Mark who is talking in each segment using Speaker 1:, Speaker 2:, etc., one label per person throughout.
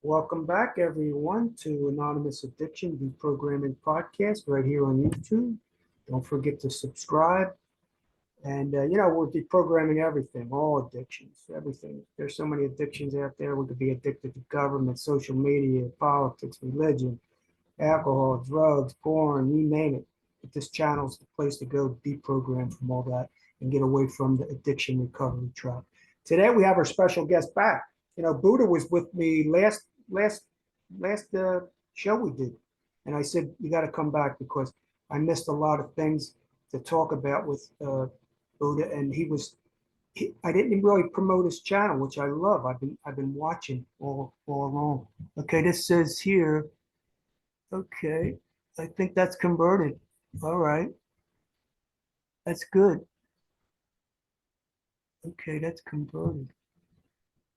Speaker 1: Welcome back, everyone, to Anonymous Addiction Deprogramming Podcast right here on YouTube. Don't forget to subscribe. And, we're deprogramming everything, all addictions, everything. There's so many addictions out there. We could be addicted to government, social media, politics, religion, alcohol, drugs, porn, you name it. But this channel is the place to go deprogram from all that and get away from the addiction recovery trap. Today we have our special guest back. Buddha was with me last last show we did, and I said you got to come back because I missed a lot of things to talk about with Buddha, and I didn't really promote his channel, which I love. I've been watching all along. Okay, this says here. Okay, I think that's converted. All right, that's good. Okay, that's converted.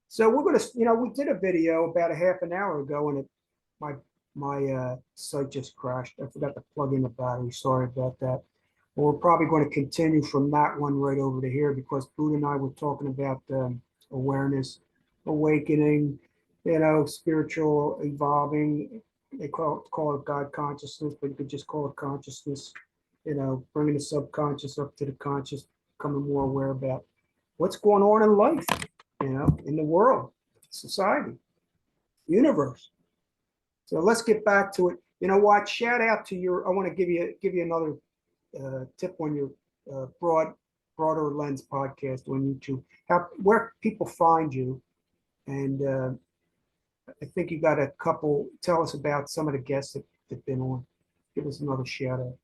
Speaker 1: So we're gonna, we did a video about a half an hour ago, and my site just crashed. I forgot to plug in the battery. Sorry about that. But we're probably going to continue from that one right over to here because Buddha and I were talking about awareness, awakening, spiritual evolving. They call it God consciousness, but you could just call it consciousness. Bringing the subconscious up to the conscious, becoming more aware about what's going on in life, in the world, society, universe. So let's get back to it. You know what? Shout out to your. I want to give you another tip on your broader lens podcast on YouTube. Where people find you, and I think you got a couple. Tell us about some of the guests that've been on. Give us another shout out.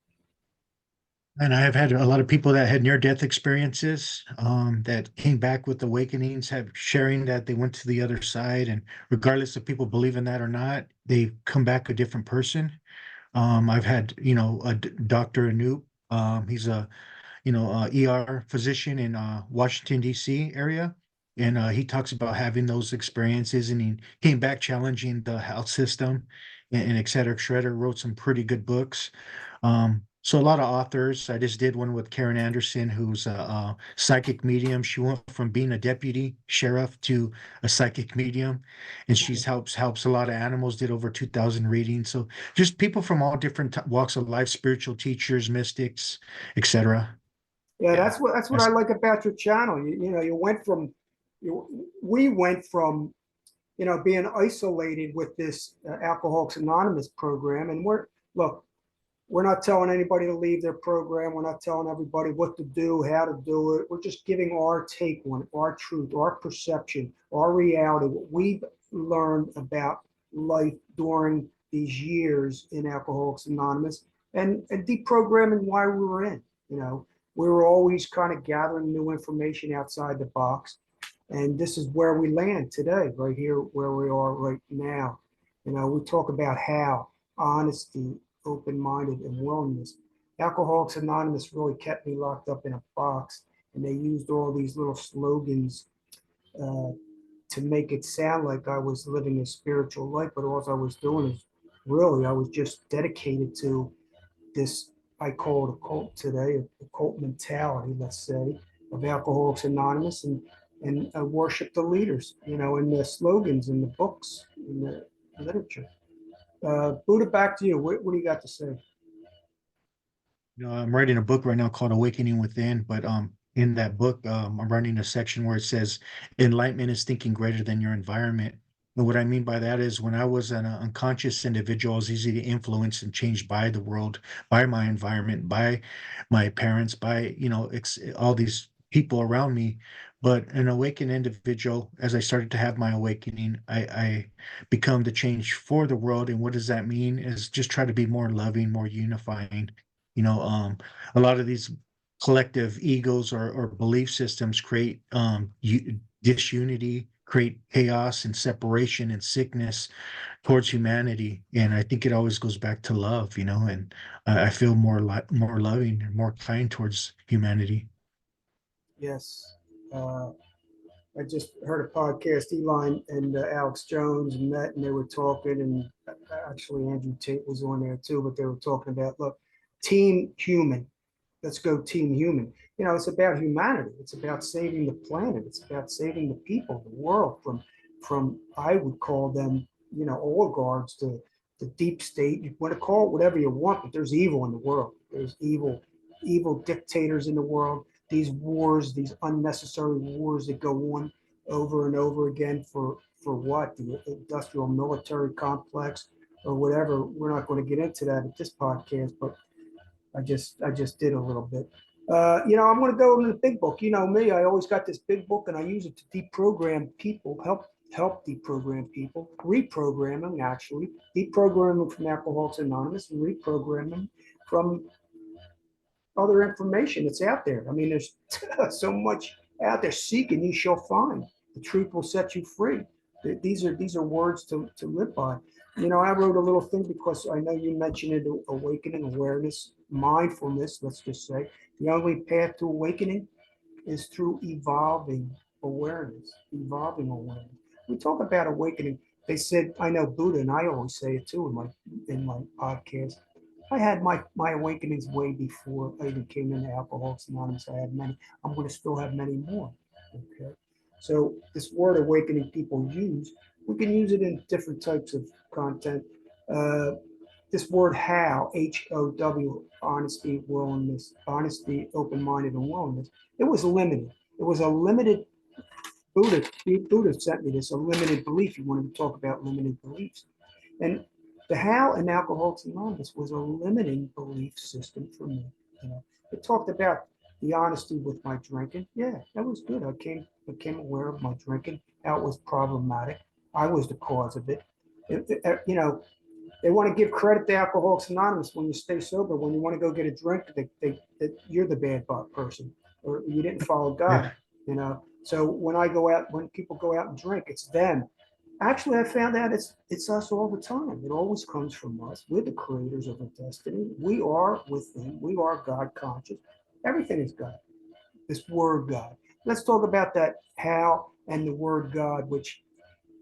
Speaker 2: And I have had a lot of people that had near-death experiences that came back with awakenings, have sharing that they went to the other side, and regardless if people believe in that or not, they come back a different person. I've had, Dr. Anoop. He's a ER physician in Washington, D.C. area. And he talks about having those experiences, and he came back challenging the health system and et cetera, et cetera, wrote some pretty good books. So a lot of authors. I just did one with Karen Anderson, who's a psychic medium. She went from being a deputy sheriff to a psychic medium, and she's helps a lot of animals. Did over 2,000 readings. So just people from all different walks of life, spiritual teachers, mystics, etc.
Speaker 1: Yeah,
Speaker 2: Yeah.
Speaker 1: that's what I like about your channel. You went from we went from being isolated with this Alcoholics Anonymous program, and we're not telling anybody to leave their program. We're not telling everybody what to do, how to do it. We're just giving our take on it, our truth, our perception, our reality, what we've learned about life during these years in Alcoholics Anonymous, and deprogramming why we were in. We were always kind of gathering new information outside the box. And this is where we land today, right here, where we are right now. We talk about how honesty, open-minded, and willingness. Alcoholics Anonymous really kept me locked up in a box, and they used all these little slogans uh, to make it sound like I was living a spiritual life, but all I was doing is really I was just dedicated to this. I call it a cult today, a cult mentality, let's say, of Alcoholics Anonymous, and worship the leaders, in the slogans, in the books, in the literature. Buddha, back to you. What do you got to say?
Speaker 2: I'm writing a book right now called Awakening Within, but in that book, I'm writing a section where it says enlightenment is thinking greater than your environment. And what I mean by that is when I was an unconscious individual, I was easy to influence and change by the world, by my environment, by my parents, by, all these people around me. But an awakened individual, as I started to have my awakening, I become the change for the world. And what does that mean? Is just try to be more loving, more unifying. A lot of these collective egos or belief systems create disunity, create chaos and separation and sickness towards humanity. And I think it always goes back to love, and I feel more loving and more kind towards humanity.
Speaker 1: Yes. Uh, I just heard a podcast. Elon and Alex Jones met, and they were talking, and actually Andrew Tate was on there too. But they were talking about, look, team human. Let's go team human. It's about humanity. It's about saving the planet. It's about saving the people, the world from I would call them oligarchs, the deep state. You want to call it whatever you want, but there's evil in the world. There's evil dictators in the world. These wars, these unnecessary wars that go on over and over again for what? The industrial military complex or whatever. We're not going to get into that at this podcast, but I just did a little bit. I'm going to go into the big book. You know me, I always got this big book, and I use it to deprogram people, help deprogram people, reprogram them actually, deprogram them from Alcoholics Anonymous, and reprogram them from other information that's out there. I mean, there's so much out there. Seek and you shall find. The truth will set you free. These are words to live by. I wrote a little thing because I know you mentioned it, awakening, awareness, mindfulness, let's just say. The only path to awakening is through evolving awareness, evolving awareness. We talk about awakening. They said, I know Buddha, and I always say it too in my podcast. I had my awakenings way before I even came into Alcoholics Anonymous. I had many. I'm going to still have many more. Okay. So this word awakening people use, we can use it in different types of content. Uh, this word HOW, honesty, willingness, honesty, open-minded, and willingness, it was limited. It was a limited Buddha sent me this, a limited belief. You wanted to talk about limited beliefs. And the how in Alcoholics Anonymous was a limiting belief system for me. It talked about the honesty with my drinking. Yeah, that was good. I became aware of my drinking, how it was problematic. I was the cause of it. They want to give credit to Alcoholics Anonymous when you stay sober. When you want to go get a drink, you're the bad person, or you didn't follow God.
Speaker 2: Yeah.
Speaker 1: So when people go out and drink, it's them. Actually, I found out it's us all the time. It always comes from us. We're the creators of our destiny. We are within. We are God conscious. Everything is God. This word God. Let's talk about that how and the word God, which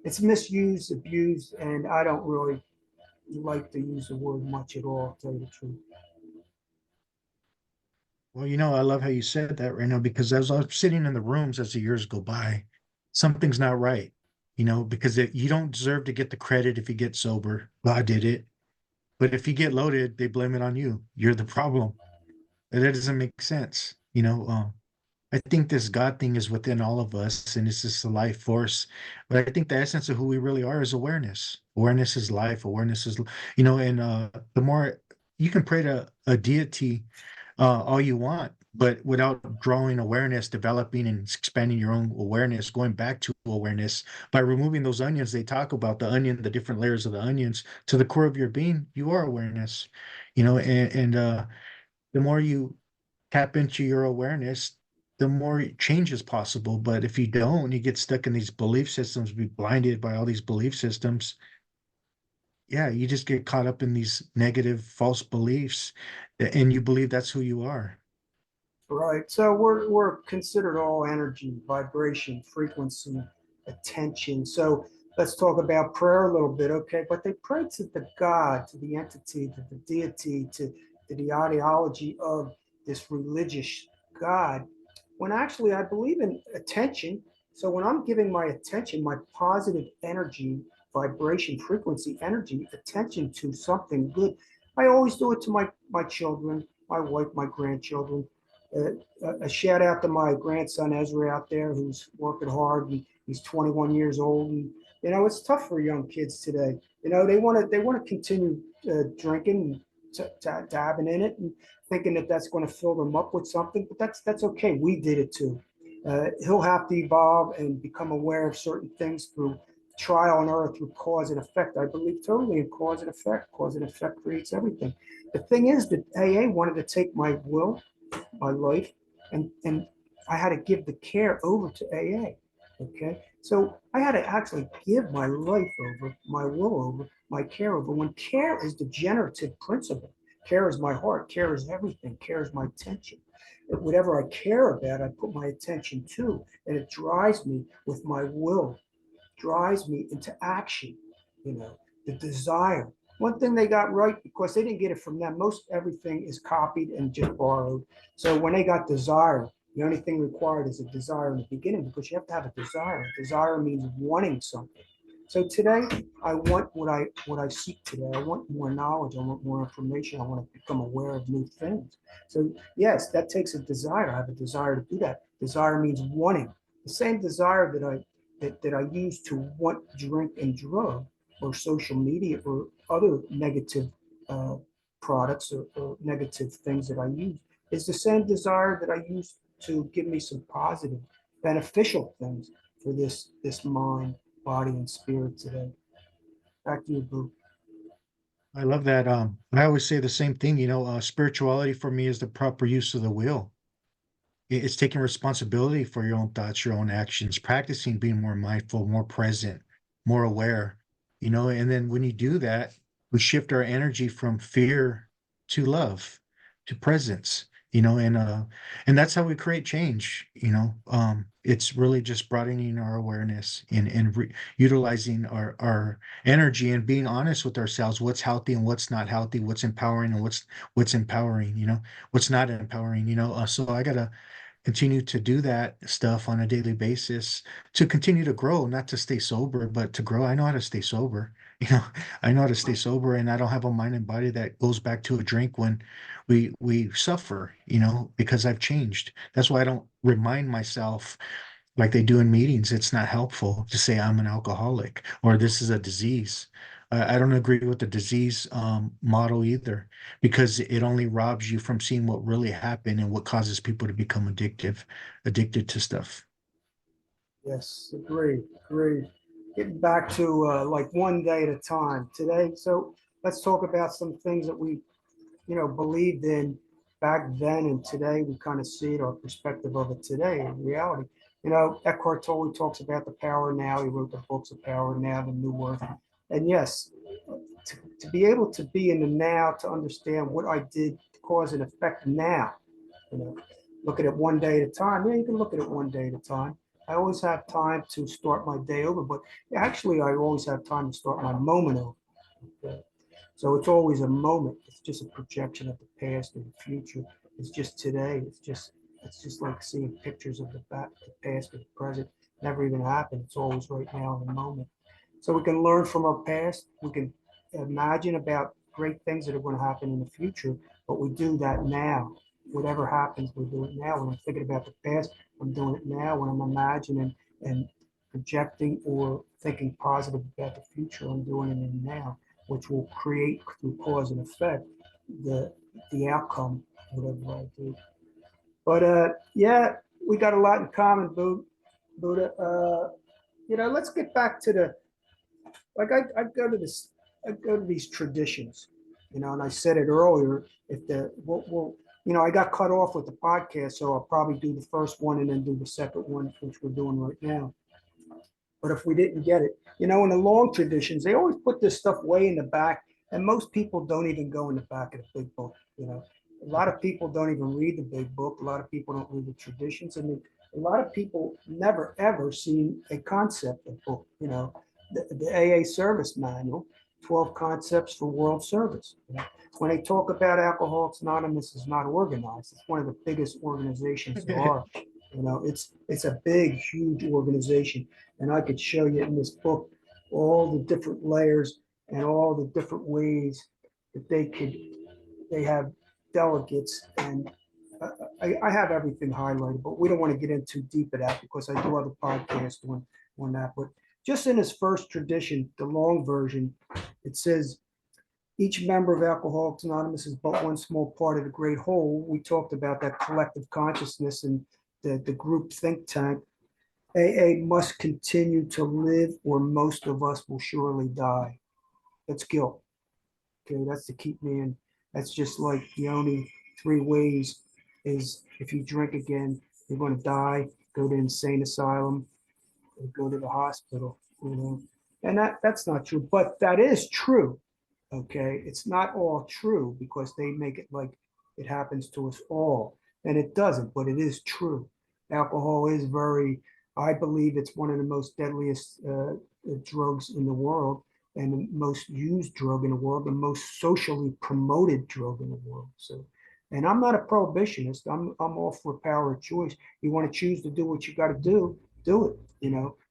Speaker 1: it's misused, abused, and I don't really like to use the word much at all, to tell you the truth.
Speaker 2: Well, I love how you said that right now because as I was sitting in the rooms as the years go by, something's not right, because you don't deserve to get the credit if you get sober. God did it. But if you get loaded, they blame it on you. You're the problem. And that doesn't make sense. I think this God thing is within all of us and it's just a life force. But I think the essence of who we really are is awareness. Awareness is life. Awareness is, and the more you can pray to a deity all you want, but without drawing awareness, developing and expanding your own awareness, going back to awareness by removing those onions. They talk about the onion, the different layers of the onions to the core of your being. You are awareness, and the more you tap into your awareness, the more change is possible. But if you don't, you get stuck in these belief systems, be blinded by all these belief systems. Yeah, you just get caught up in these negative, false beliefs, and you believe that's who you are.
Speaker 1: Right. So we're considered all energy, vibration, frequency, attention. So let's talk about prayer a little bit, okay? But they pray to the God, to the entity, to the deity, to the ideology of this religious God. When actually I believe in attention. So when I'm giving my attention, my positive energy, vibration, frequency, energy, attention to something good, I always do it to my children, my wife, my grandchildren. Uh, a shout out to my grandson Ezra out there who's working hard. He's 21 years old, and it's tough for young kids today. They want to continue drinking, dabbing in it, and thinking that that's going to fill them up with something. But that's okay. We did it too. He'll have to evolve and become aware of certain things through trial and error, through cause and effect. I believe totally in cause and effect. Cause and effect creates everything. The thing is that AA wanted to take my will, my life, and I had to give the care over to AA. Okay, so I had to actually give my life over, my will over, my care over. When care is the generative principle, care is my heart, care is everything, care is my attention. Whatever I care about, I put my attention to, and it drives me with my will, drives me into action, the desire. One thing they got right, because they didn't get it from them, most everything is copied and just borrowed. So when they got desire, the only thing required is a desire in the beginning, because you have to have a desire. Desire means wanting something. So today, I want what I seek today. I want more knowledge. I want more information. I want to become aware of new things. So yes, that takes a desire. I have a desire to do that. Desire means wanting. The same desire that I use to want drink and drug or social media or other negative uh, products or negative things that I use is the same desire that I use to give me some positive, beneficial things for this mind, body, and spirit today. Back to you, Boo.
Speaker 2: I love that. I always say the same thing, spirituality for me is the proper use of the will. It's taking responsibility for your own thoughts, your own actions, practicing being more mindful, more present, more aware, and then when you do that, we shift our energy from fear to love, to presence, and that's how we create change, it's really just broadening our awareness and utilizing our energy and being honest with ourselves, what's healthy and what's not healthy, what's empowering and what's empowering, what's not empowering, so I gotta continue to do that stuff on a daily basis to continue to grow, not to stay sober, but to grow. I know how to stay sober. You know, I know how to stay sober and I don't have a mind and body that goes back to a drink when we suffer, because I've changed. That's why I don't remind myself like they do in meetings. It's not helpful to say I'm an alcoholic or this is a disease. I don't agree with the disease model either, because it only robs you from seeing what really happened and what causes people to become addicted to stuff.
Speaker 1: Yes, agree, agree. Getting back to like one day at a time today. So let's talk about some things that we, believed in back then and today. We kind of see it, our perspective of it today in reality. Eckhart Tolle talks about the power now. He wrote the books of Power Now, the New Earth. And yes, to be able to be in the now, to understand what I did, cause and effect now, you know, look at it one day at a time. Yeah, you can look at it one day at a time. I always have time to start my day over, but actually, I always have time to start my moment over. Okay? So it's always a moment. It's just a projection of the past or the future. It's just today. It's just like seeing pictures of the past or the present. Never even happened. It's always right now in the moment. So we can learn from our past. We can imagine about great things that are going to happen in the future, but we do that now. Whatever happens, we do it now. When I'm thinking about the past, I'm doing it now. When I'm imagining and projecting or thinking positive about the future, I'm doing it now, which will create through cause and effect the the outcome, whatever I do. But yeah, we got a lot in common, Buddha. Let's get back to the like I go to this I go to these traditions, and I said it earlier. If the well, I got cut off with the podcast, so I'll probably do the first one and then do the second one, which we're doing right now. But if we didn't get it, in the long traditions, they always put this stuff way in the back, and most people don't even go in the back of the big book. A lot of people don't even read the big book. A lot of people don't read the traditions, and a lot of people never ever seen a concept of book. The AA service manual, 12 concepts for world service. When they talk about Alcoholics Anonymous is not organized, it's one of the biggest organizations there are. It's a big, huge organization, and I could show you in this book all the different layers and all the different ways that they have delegates, and I have everything highlighted, but we don't want to get into deep of that because I do other podcasts on that. But just in his first tradition, the long version, it says each member of Alcoholics Anonymous is but one small part of the great whole. We talked about that collective consciousness and the group think tank. AA must continue to live, or most of us will surely die. That's guilt. Okay, that's to keep me in. That's just like the only three ways is if you drink again, you're going to die, go to insane asylum, or go to the hospital. And that's not true, but that is true. Okay, it's not all true because they make it like it happens to us all, and it doesn't, but it is true. Alcohol is I believe it's one of the most deadliest drugs in the world, and the most used drug in the world, the most socially promoted drug in the world. So, and I'm not a prohibitionist. I'm all for power of choice. You want to choose to do what you got to do, do it.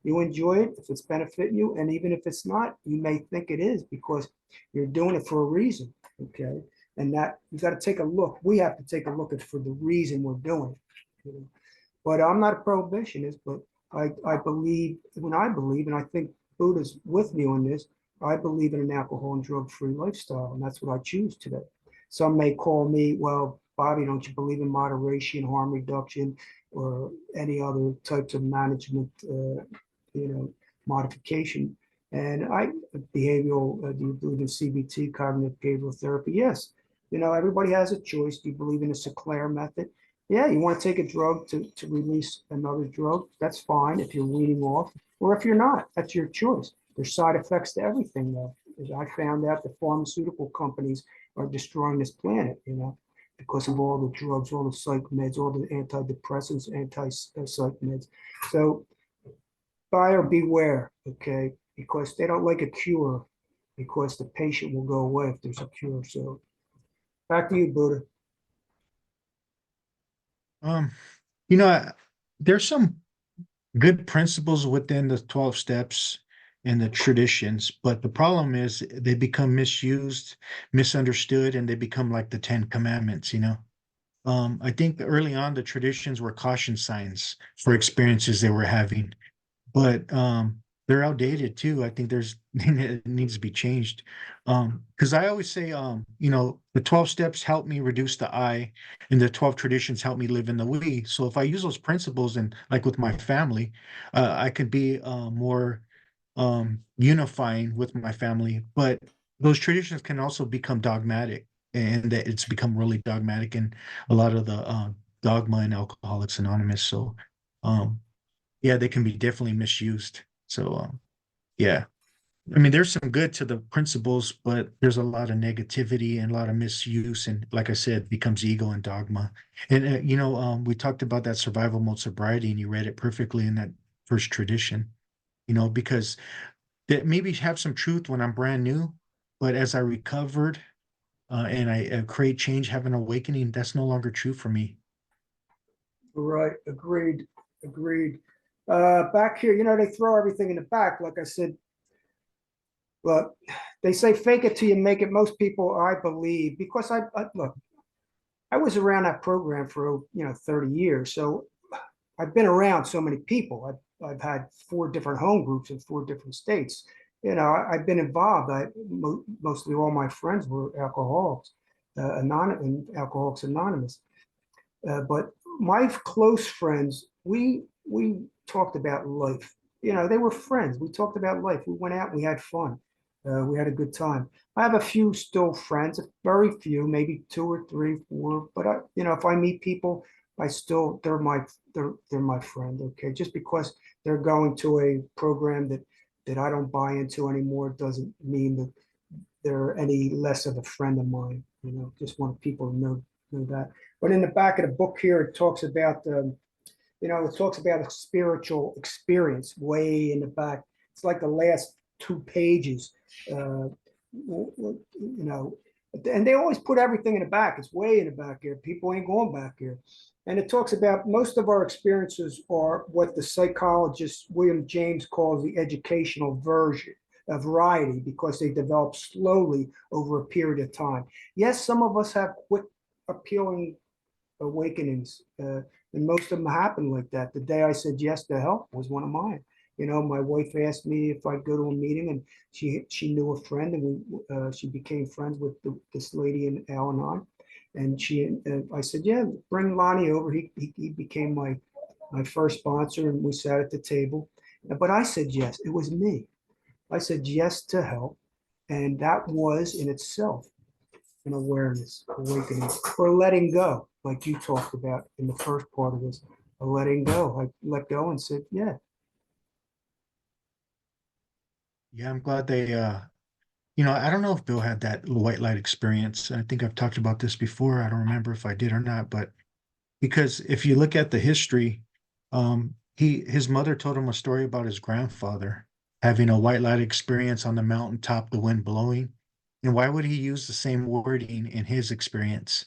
Speaker 1: You enjoy it if it's benefiting you, and even if it's not, you may think it is because you're doing it for a reason. Okay, and that you got to take a look. We have to take a look at for the reason we're doing it. But I'm not a prohibitionist, but I believe when I believe, and I think Buddha's with me on this, I believe in an alcohol and drug-free lifestyle, and that's what I choose today. Some may call me, well, Bobby, don't you believe in moderation, harm reduction, or any other types of management, modification? And behavioral, do you believe in CBT, cognitive behavioral therapy? Yes. Everybody has a choice. Do you believe in a Sinclair method? Yeah, you want to take a drug to release another drug, that's fine if you're weaning off, or if you're not, that's your choice. There's side effects to everything, though. As I found out, the pharmaceutical companies are destroying this planet, because of all the drugs, all the psych meds, all the antidepressants, anti-psych meds. So buyer beware, okay? Because they don't like a cure, because the patient will go away if there's a cure. So back to you, Buddha.
Speaker 2: Um, you know, there's some good principles within the 12 steps and the traditions, but the problem is they become misused, misunderstood, and they become like the Ten Commandments. I think early on the traditions were caution signs for experiences they were having, but they're outdated too. I think there's it needs to be changed. Because I always say, the 12 steps help me reduce the I, and the 12 traditions help me live in the we. So if I use those principles and like with my family, I could be more unifying with my family. But those traditions can also become dogmatic, and that it's become really dogmatic in a lot of the dogma in Alcoholics Anonymous. So um yeah, they can be definitely misused. So, yeah, I mean, there's some good to the principles, but there's a lot of negativity and a lot of misuse. And like I said, becomes ego and dogma. And, we talked about that survival mode sobriety, and you read it perfectly in that first tradition, because that maybe have some truth when I'm brand new, but as I recovered and I create change, have an awakening, that's no longer true for me.
Speaker 1: Right, agreed, agreed. Back here, they throw everything in the back. Like I said, but they say fake it till you make it. Most people, I believe, because I look, I was around that program for 30 years, so I've been around so many people. I've had 4 different home groups in 4 different states. I've been involved. Mostly all my friends were alcoholics, Alcoholics Anonymous. But my close friends, we talked about life. They were friends. We talked about life. We went out. We had fun. We had a good time. I have a few still friends, very few, maybe 2 or 3, 4. But if I meet people, they're my friend. Okay, just because they're going to a program that I don't buy into anymore doesn't mean that they're any less of a friend of mine. Just want people to know that. But in the back of the book here, it talks about a spiritual experience way in the back. It's like the last 2 pages. Uh, and they always put everything in the back. It's way in the back here. People ain't going back here. And it talks about most of our experiences are what the psychologist William James calls the educational version, a variety, because they develop slowly over a period of time. Yes, some of us have quick, appealing awakenings, and most of them happen like that. The day I said yes to help was one of mine. My wife asked me if I'd go to a meeting, and she knew a friend, and she became friends with this lady in Al-Anon, and I said, yeah, bring Lonnie over. He became my first sponsor, and we sat at the table. But I said yes. It was me. I said yes to help, and that was in itself an awareness, awakening, or letting go, like you talked about in the first part of this, a letting go. I let go and said, yeah.
Speaker 2: Yeah, I'm glad I don't know if Bill had that white light experience. I think I've talked about this before. I don't remember if I did or not, but because if you look at the history, his mother told him a story about his grandfather having a white light experience on the mountaintop, the wind blowing. And why would he use the same wording in his experience?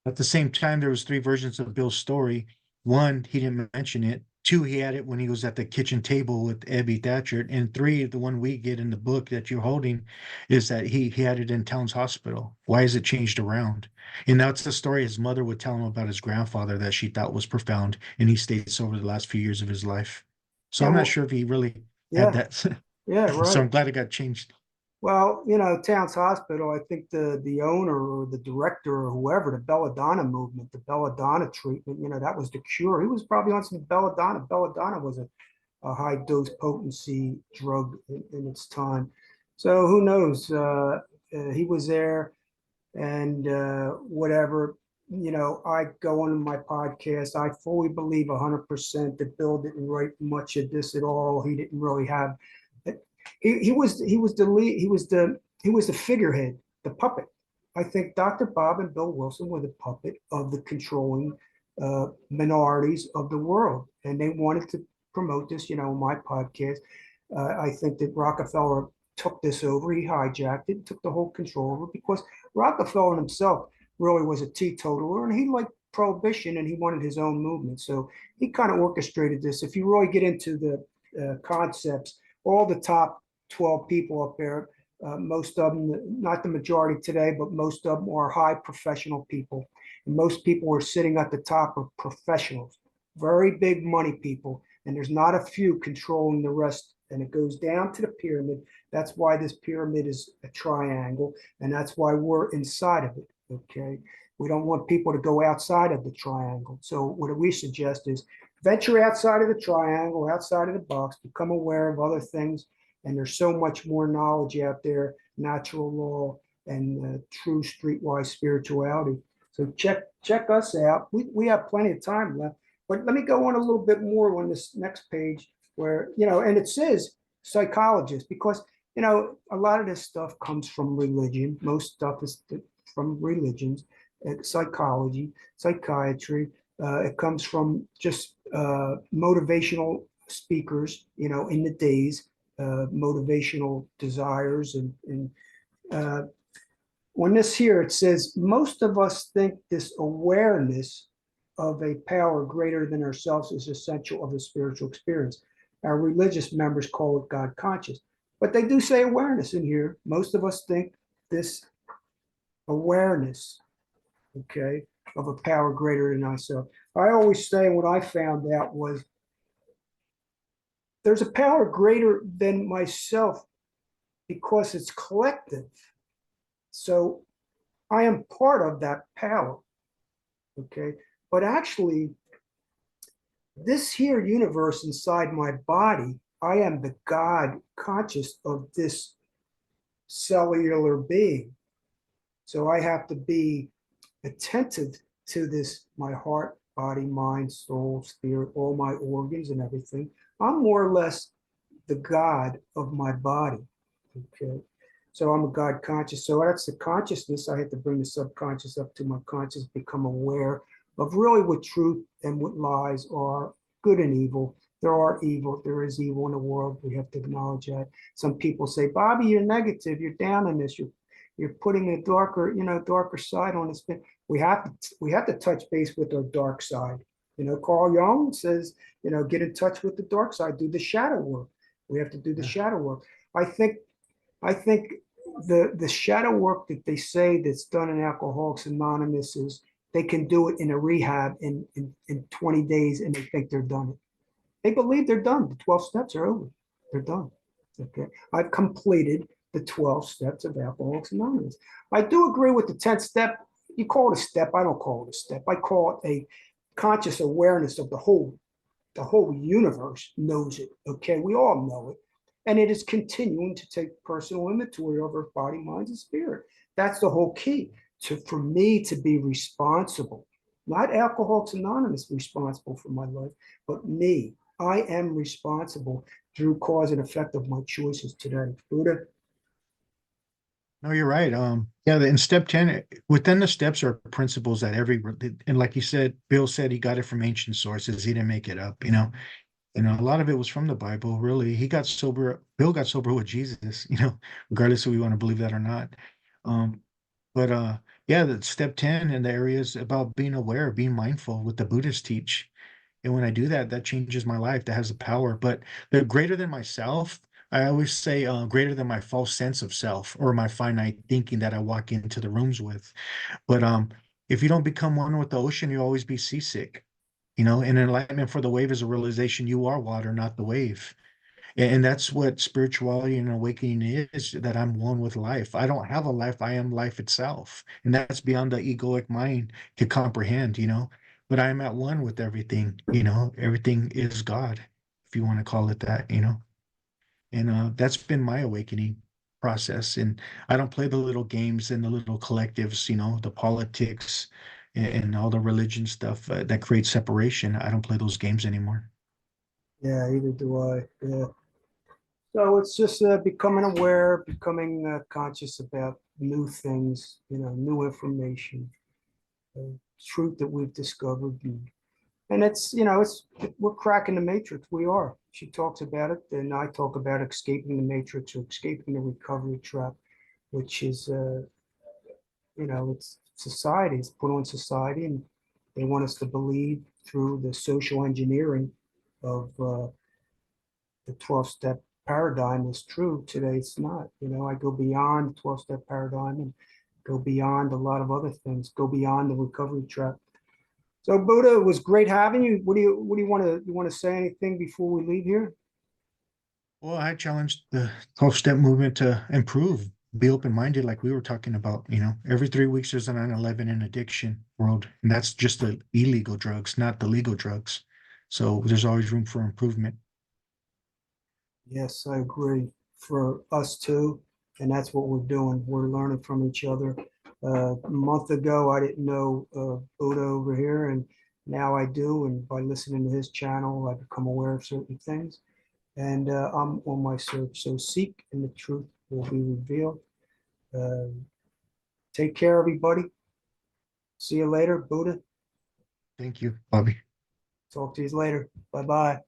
Speaker 2: At the same time, there was 3 versions of Bill's story. One, he didn't mention it. 2, he had it when he was at the kitchen table with Abby Thatcher, and 3, the one we get in the book that you're holding, is that he had it in Towns Hospital. Why is it changed around? And that's the story his mother would tell him about his grandfather that she thought was profound, and he states over the last few years of his life. So
Speaker 1: Yeah,
Speaker 2: I'm not
Speaker 1: well,
Speaker 2: sure if he really had
Speaker 1: yeah,
Speaker 2: that.
Speaker 1: yeah,
Speaker 2: So
Speaker 1: right.
Speaker 2: I'm glad it got changed.
Speaker 1: Well, Towns Hospital, I think the owner or the director or whoever, the belladonna movement, the belladonna treatment, that was the cure. He was probably on some belladonna. Belladonna was a high dose potency drug in its time. So who knows? He was there and whatever. I go on my podcast. I fully believe 100% that Bill didn't write much of this at all. He didn't really have. He was the lead. He was the figurehead, the puppet. I think Dr. Bob and Bill Wilson were the puppet of the controlling minorities of the world, and they wanted to promote this. My podcast. I think that Rockefeller took this over. He hijacked it, took the whole control over it because Rockefeller himself really was a teetotaler, and he liked prohibition, and he wanted his own movement. So he kind of orchestrated this. If you really get into the concepts, all the top 12 people up there, most of them, not the majority today, but most of them are high professional people. And most people are sitting at the top of professionals, very big money people. And there's not a few controlling the rest. And it goes down to the pyramid. That's why this pyramid is a triangle. And that's why we're inside of it. Okay. We don't want people to go outside of the triangle. So what we suggest is venture outside of the triangle, outside of the box, become aware of other things. And there's so much more knowledge out there, natural law and true streetwise spirituality. So check us out. We have plenty of time left. But let me go on a little bit more on this next page where, and it says psychologist because, a lot of this stuff comes from religion. Most stuff is from religions, psychology, psychiatry. It comes from just motivational speakers, in the days, motivational desires. And on this here, it says, most of us think this awareness of a power greater than ourselves is essential of the spiritual experience. Our religious members call it God conscious, but they do say awareness in here. Most of us think this awareness, okay, of a power greater than ourselves. I always say what I found out was there's a power greater than myself because it's collective. So I am part of that power, okay? But actually, this here universe inside my body, I am the God conscious of this cellular being. So I have to be attentive to this, my heart, body, mind, soul, spirit, all my organs and everything. I'm more or less the God of my body. Okay. So I'm a God conscious. So that's the consciousness. I have to bring the subconscious up to my conscious, become aware of really what truth and what lies are, good and evil. There is evil in the world. We have to acknowledge that. Some people say, Bobby, you're negative, you're down in this, you're putting a darker side on this. We have to touch base with our dark side. Carl Jung says, get in touch with the dark side, do the shadow work. We have to do the
Speaker 2: Yeah.
Speaker 1: shadow work. I think I think the shadow work that they say that's done in Alcoholics Anonymous is they can do it in a rehab in 20 days and they think they're done. They believe they're done. The 12 steps are over. They're done. Okay. I've completed the 12 steps of Alcoholics Anonymous. I do agree with the 10th step. You call it a step. I don't call it a step. I call it a conscious awareness of the whole universe knows it. Okay. We all know it. And it is continuing to take personal inventory over body, mind, and spirit. That's the whole key for me to be responsible, not Alcoholics Anonymous responsible for my life, but me. I am responsible through cause and effect of my choices today. Buddha.
Speaker 2: No, you're right. Yeah, in step 10, within the steps are principles that and like you said, Bill said he got it from ancient sources. He didn't make it up, a lot of it was from the Bible, really. Bill got sober with Jesus, regardless if we want to believe that or not. Um, but yeah, the step 10 and the areas about being aware, being mindful, what the Buddhists teach. And when I do that, that changes my life. That has the power. But the greater than myself, I always say greater than my false sense of self or my finite thinking that I walk into the rooms with. But if you don't become one with the ocean, you'll always be seasick. And enlightenment for the wave is a realization you are water, not the wave. And that's what spirituality and awakening is, that I'm one with life. I don't have a life, I am life itself. And that's beyond the egoic mind to comprehend. But I'm at one with everything. Everything is God, if you want to call it that. And that's been my awakening process. And I don't play the little games and the little collectives, the politics and all the religion stuff that creates separation. I don't play those games anymore.
Speaker 1: Yeah, either do I. Yeah. So it's just becoming aware, becoming conscious about new things, new information, truth that we've discovered. And we're cracking the matrix. We are. She talks about it, and I talk about escaping the matrix or escaping the recovery trap, which is, it's society. It's put on society, and they want us to believe through the social engineering of the 12-step paradigm is true. Today it's not. I go beyond the 12-step paradigm and go beyond a lot of other things, go beyond the recovery trap. So Buddha, it was great having you. What do you want to say anything before we leave here?
Speaker 2: Well, I challenged the 12-step movement to improve, be open-minded, like we were talking about. Every 3 weeks there's a 9/11 in addiction world, and that's just the illegal drugs, not the legal drugs. So there's always room for improvement.
Speaker 1: Yes, I agree. For us too, and that's what we're doing. We're learning from each other. A month ago, I didn't know Buddha over here, and now I do. And by listening to his channel, I become aware of certain things. And I'm on my search. So seek, and the truth will be revealed. Uh, Take care, everybody. See you later, Buddha.
Speaker 2: Thank you, Bobby.
Speaker 1: Talk to you later. Bye bye.